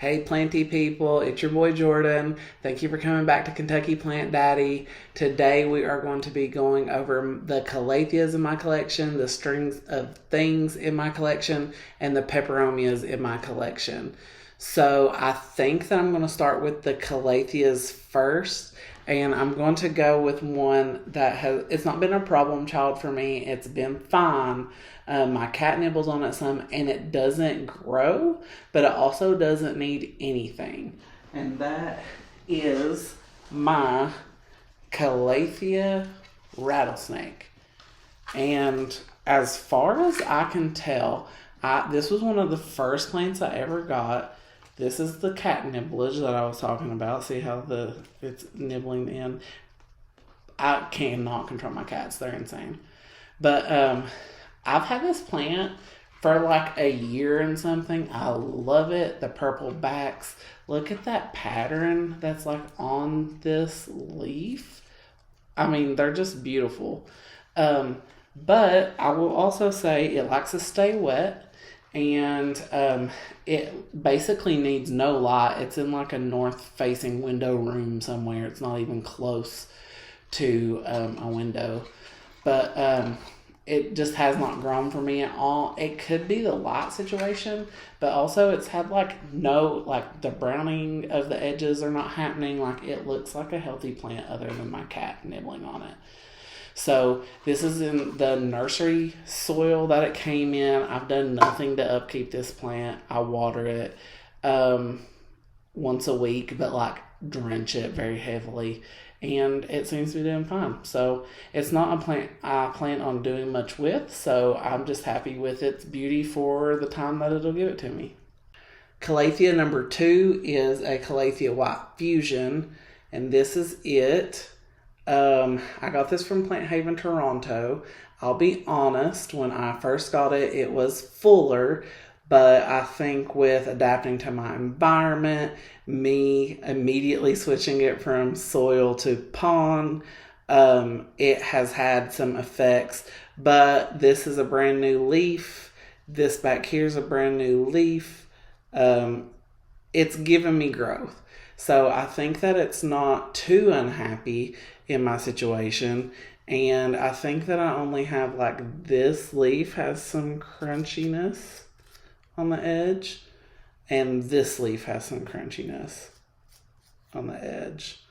Hey planty people, it's your boy Jordan. Thank you for coming back to Kentucky Plant Daddy. Today we are going to be going over the Calatheas in my collection, the strings of things in my collection, and the Peperomias in my collection. So I think that I'm going to start with the Calatheas first, and I'm going to go with one that it's not been a problem child for me. It's been fine. My cat nibbles on it some, and it doesn't grow, but it also doesn't need anything. And that is my Calathea rattlesnake. And as far as I can tell, this was one of the first plants I ever got. This is the cat nibblage that I was talking about. See how it's nibbling in? I cannot control my cats. They're insane. But I've had this plant for like a year and something. I love it. The purple backs. Look at that pattern that's like on this leaf. I mean, they're just beautiful. But I will also say it likes to stay wet. And it basically needs no light. It's in like a north-facing window room somewhere. It's not even close to a window. But it just has not grown for me at all. It could be the light situation, but also it's had the browning of the edges are not happening. Like, it looks like a healthy plant other than my cat nibbling on it. So this is in the nursery soil that it came in. I've done nothing to upkeep this plant. I water it once a week, but like drench it very heavily. And it seems to be doing fine. So it's not a plant I plan on doing much with. So I'm just happy with its beauty for the time that it'll give it to me. Calathea number 2 is a Calathea White Fusion. And this is it. I got this from Plant Haven, Toronto. I'll be honest, when I first got it, it was fuller, but I think with adapting to my environment, me immediately switching it from soil to pond, it has had some effects, but this is a brand new leaf. This back here is a brand new leaf. It's given me growth. So I think that it's not too unhappy in my situation. And I think that I only have like this leaf has some crunchiness on the edge. And this leaf has some crunchiness on the edge.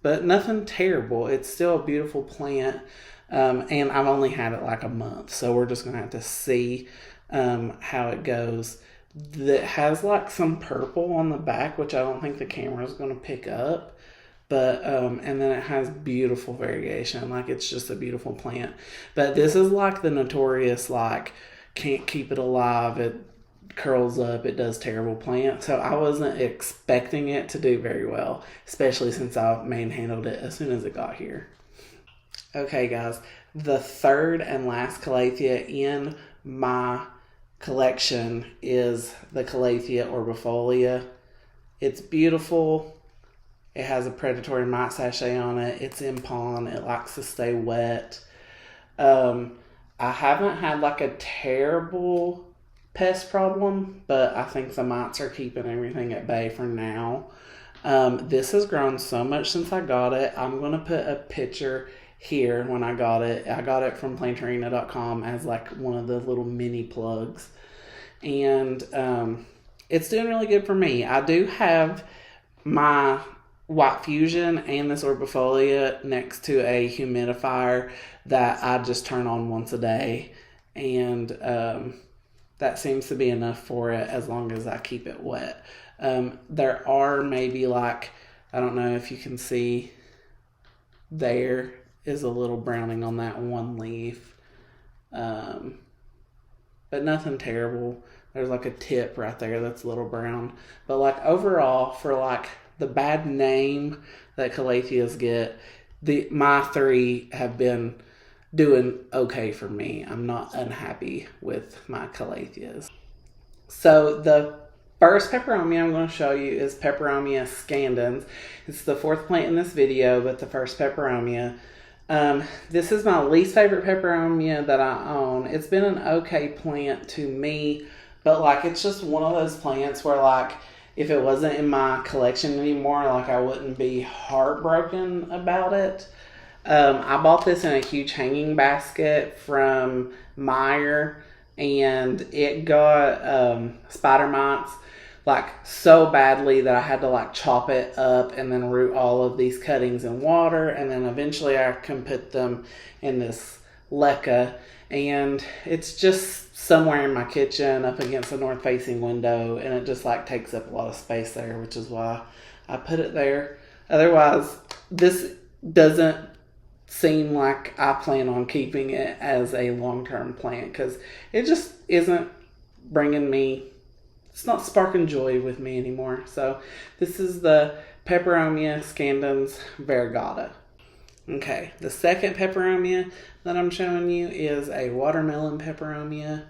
But nothing terrible. It's still a beautiful plant. And I've only had it like a month. So we're just going to have to see how it goes. That has like some purple on the back, which I don't think the camera is going to pick up. But, and then it has beautiful variegation. Like, it's just a beautiful plant. But this is like the notorious, like, can't keep it alive. It curls up. It does terrible plant. So I wasn't expecting it to do very well, especially since I manhandled it as soon as it got here. Okay, guys. The third and last Calathea in my collection is the Calathea orbifolia. It's beautiful. It has a predatory mite sachet on it. It's in pond. It likes to stay wet. I haven't had like a terrible pest problem, but I think the mites are keeping everything at bay for now. This has grown so much since I got it. I'm going to put a picture here when I got it. I got it from plantarena.com as like one of the little mini plugs. And it's doing really good for me. I do have my White Fusion and this orbifolia next to a humidifier that I just turn on once a day. And that seems to be enough for it as long as I keep it wet. There are maybe like, I don't know if you can see, there is a little browning on that one leaf. But nothing terrible. There's like a tip right there that's a little brown. But like overall, for like the bad name that Calatheas get, my 3 have been doing okay for me. I'm not unhappy with my Calatheas. So the first Peperomia I'm going to show you is Peperomia scandens. It's the 4th plant in this video, but the first Peperomia. This is my least favorite Peperomia that I own. It's been an okay plant to me, but like it's just one of those plants where like if it wasn't in my collection anymore, like I wouldn't be heartbroken about it. I bought this in a huge hanging basket from Meyer, and it got spider mites like so badly that I had to like chop it up and then root all of these cuttings in water, and then eventually I can put them in this leca, and it's just somewhere in my kitchen up against a north facing window, and it just like takes up a lot of space there, which is why I put it there. Otherwise, this doesn't seem like I plan on keeping it as a long-term plant because it just isn't bringing me, it's not sparking joy with me anymore. So this is the Peperomia scandens variegata. Okay, the second peperomia that I'm showing you is a watermelon peperomia,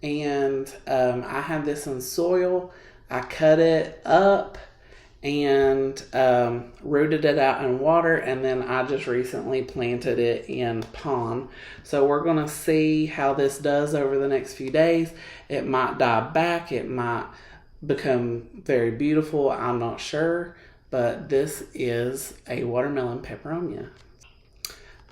and I had this in soil. I cut it up and rooted it out in water, and then I just recently planted it in pond. So we're going to see how this does over the next few days. It might die back, it might become very beautiful, I'm not sure, but this is a watermelon peperomia.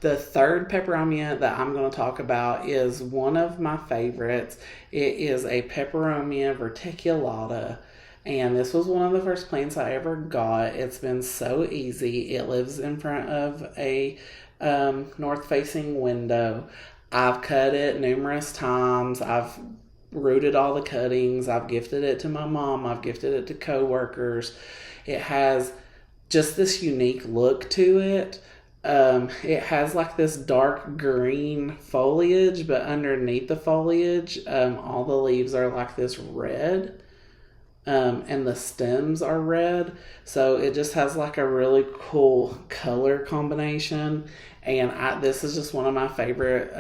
The third peperomia that I'm going to talk about is one of my favorites. It is a Peperomia verticulata, and this was one of the first plants I ever got. It's been so easy. It lives in front of a north-facing window. I've cut it numerous times. I've rooted all the cuttings. I've gifted it to my mom. I've gifted it to coworkers. It has just this unique look to it. It has like this dark green foliage, but underneath the foliage, all the leaves are like this red, and the stems are red. So it just has like a really cool color combination. And this is just one of my favorite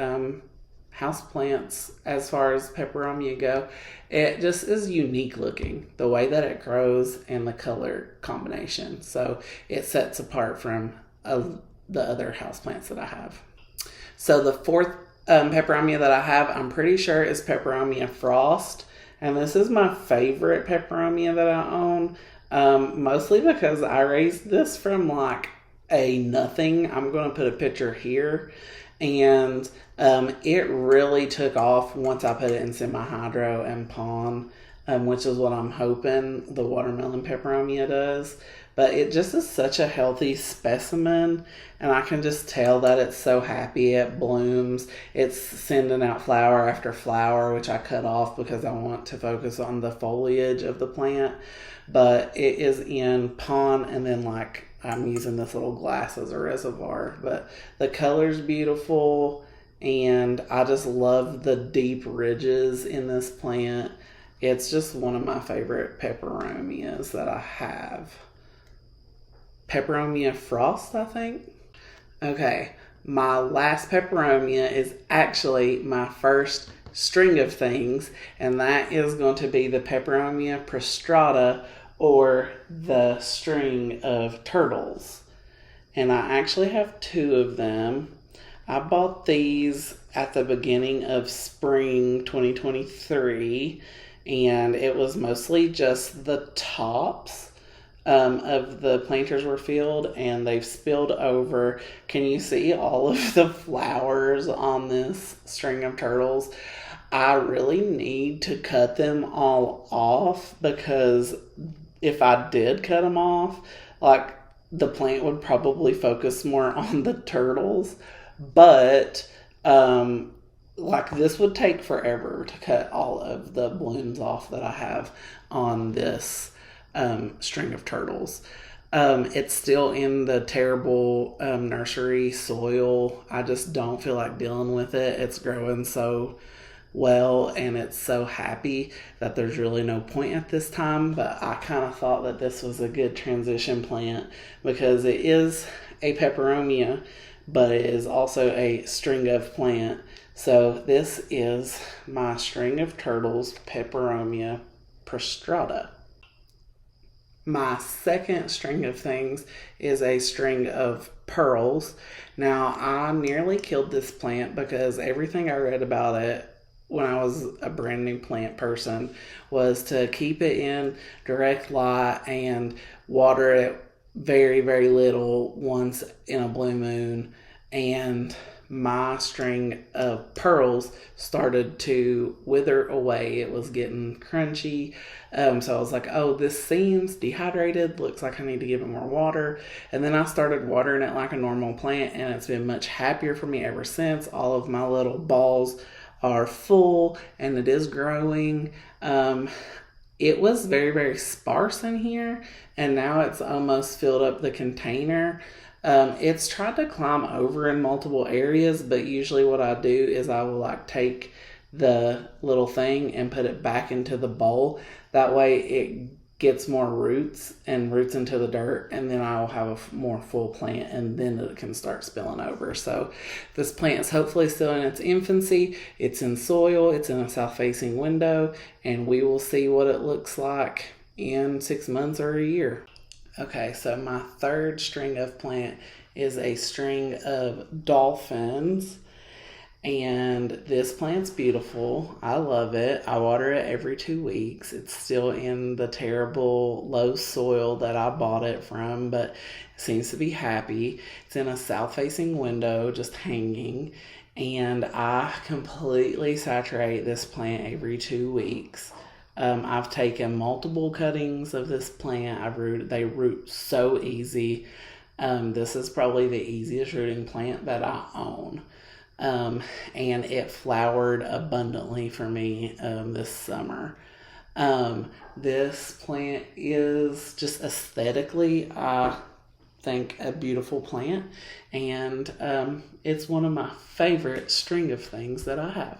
house plants as far as peperomia go. It just is unique looking, the way that it grows and the color combination. So it sets apart from the other houseplants that I have. So the fourth peperomia that I have, I'm pretty sure is Peperomia frost. And this is my favorite peperomia that I own, mostly because I raised this from like a nothing. I'm going to put a picture here. And it really took off once I put it in semi-hydro and pond, which is what I'm hoping the watermelon peperomia does. But it just is such a healthy specimen, and I can just tell that it's so happy. It blooms. It's sending out flower after flower, which I cut off because I want to focus on the foliage of the plant. But it is in pond, and then like I'm using this little glass as a reservoir. But the color's beautiful, and I just love the deep ridges in this plant. It's just one of my favorite peperomias that I have. Peperomia frost, I think. Okay, my last peperomia is actually my first string of things, and that is going to be the Peperomia prostrata, or the string of turtles. And I actually have two of them. I bought these at the beginning of spring 2023, and it was mostly just the tops of the planters were filled, and they've spilled over. Can you see all of the flowers on this string of turtles? I really need to cut them all off, because if I did cut them off, like the plant would probably focus more on the turtles, but like this would take forever to cut all of the blooms off that I have on this string of turtles. It's still in the terrible nursery soil. I just don't feel like dealing with it. It's growing so well, and it's so happy that there's really no point at this time. But I kind of thought that this was a good transition plant, because it is a peperomia, but it is also a string of plant. So this is my string of turtles, Peperomia prostrata. My second string of things is a string of pearls. Now, I nearly killed this plant because everything I read about it when I was a brand new plant person was to keep it in direct light and water it very, very little once in a blue moon. And my string of pearls started to wither away. It was getting crunchy. So I was like, oh, this seems dehydrated. Looks like I need to give it more water. And then I started watering it like a normal plant, and it's been much happier for me ever since. All of my little balls are full, and it is growing. It was very, very sparse in here, and now it's almost filled up the container. It's tried to climb over in multiple areas, but usually what I do is I will like take the little thing and put it back into the bowl. That way it gets more roots and roots into the dirt, and then I'll have a more full plant, and then it can start spilling over. So this plant is hopefully still in its infancy. It's in soil, it's in a south-facing window, and we will see what it looks like in 6 months or a year. Okay, so my third string of plant is a string of dolphins. And this plant's beautiful. I love it. I water it every 2 weeks. It's still in the terrible low soil that I bought it from, but it seems to be happy. It's in a south-facing window, just hanging. And I completely saturate this plant every 2 weeks. I've taken multiple cuttings of this plant. They root so easy. This is probably the easiest rooting plant that I own. And it flowered abundantly for me this summer. This plant is just aesthetically, I think, a beautiful plant, and it's one of my favorite string of things that I have.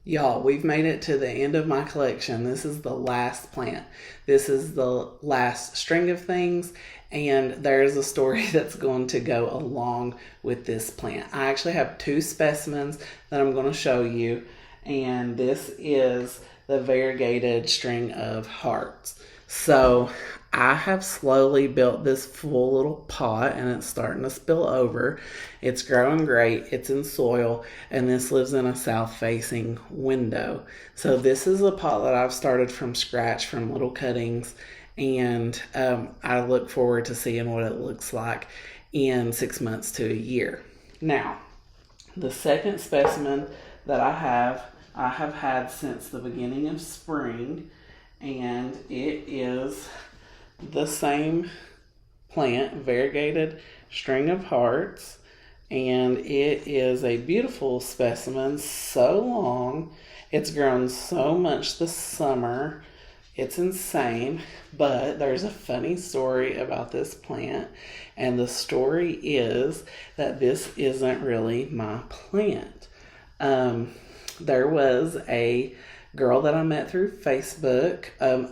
Y'all, we've made it to the end of my collection. This is the last plant. This is the last string of things, and there's a story that's going to go along with this plant. I actually have 2 specimens that I'm going to show you, and this is the variegated string of hearts. So I have slowly built this full little pot, and it's starting to spill over. It's growing great. It's in soil, and this lives in a south-facing window. So this is a pot that I've started from scratch from little cuttings, and I look forward to seeing what it looks like in 6 months to a year. Now, the second specimen that I have had since the beginning of spring, and it is the same plant, variegated string of hearts, and it is a beautiful specimen, so long. It's grown so much this summer. It's insane, but there's a funny story about this plant, and the story is that this isn't really my plant. There was a girl that I met through Facebook,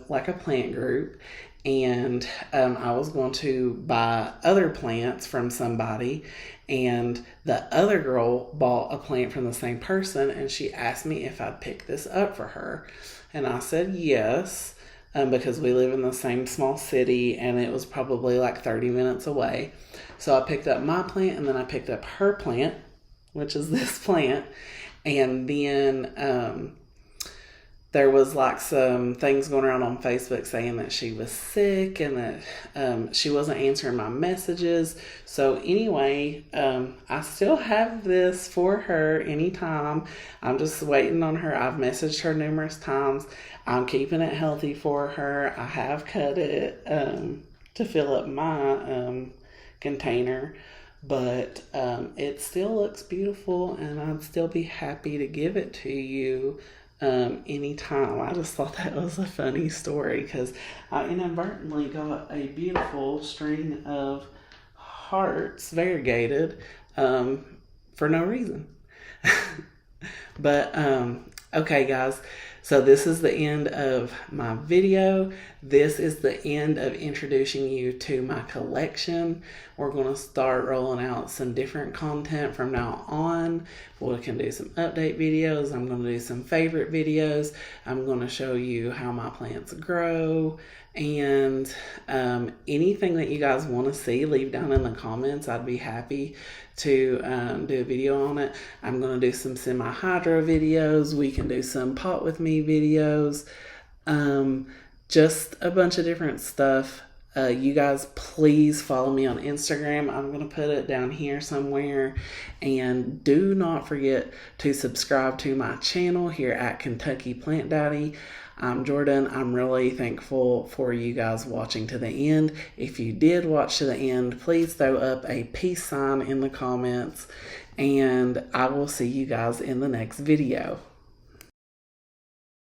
like a plant group, and I was going to buy other plants from somebody, and the other girl bought a plant from the same person, and she asked me if I'd pick this up for her, and I said yes, because we live in the same small city, and it was probably like 30 minutes away. So I picked up my plant, and then I picked up her plant, which is this plant, and then there was like some things going around on Facebook saying that she was sick and that she wasn't answering my messages. So anyway, I still have this for her anytime. I'm just waiting on her. I've messaged her numerous times. I'm keeping it healthy for her. I have cut it to fill up my container. But it still looks beautiful, and I'd still be happy to give it to you anytime. I just thought that was a funny story because I inadvertently got a beautiful string of hearts, variegated, for no reason. But okay, guys, so this is the end of my video. This is the end of introducing you to my collection. We're going to start rolling out some different content from now on. We can do some update videos. I'm going to do some favorite videos. I'm going to show you how my plants grow And anything that you guys want to see, leave down in the comments. I'd be happy to do a video on it. I'm going to do some semi-hydro videos. We can do some pot with me videos. Just a bunch of different stuff. You guys, please follow me on Instagram. I'm going to put it down here somewhere. And do not forget to subscribe to my channel here at Kentucky Plant Daddy. I'm Jordan. I'm really thankful for you guys watching to the end. If you did watch to the end, please throw up a peace sign in the comments. And I will see you guys in the next video.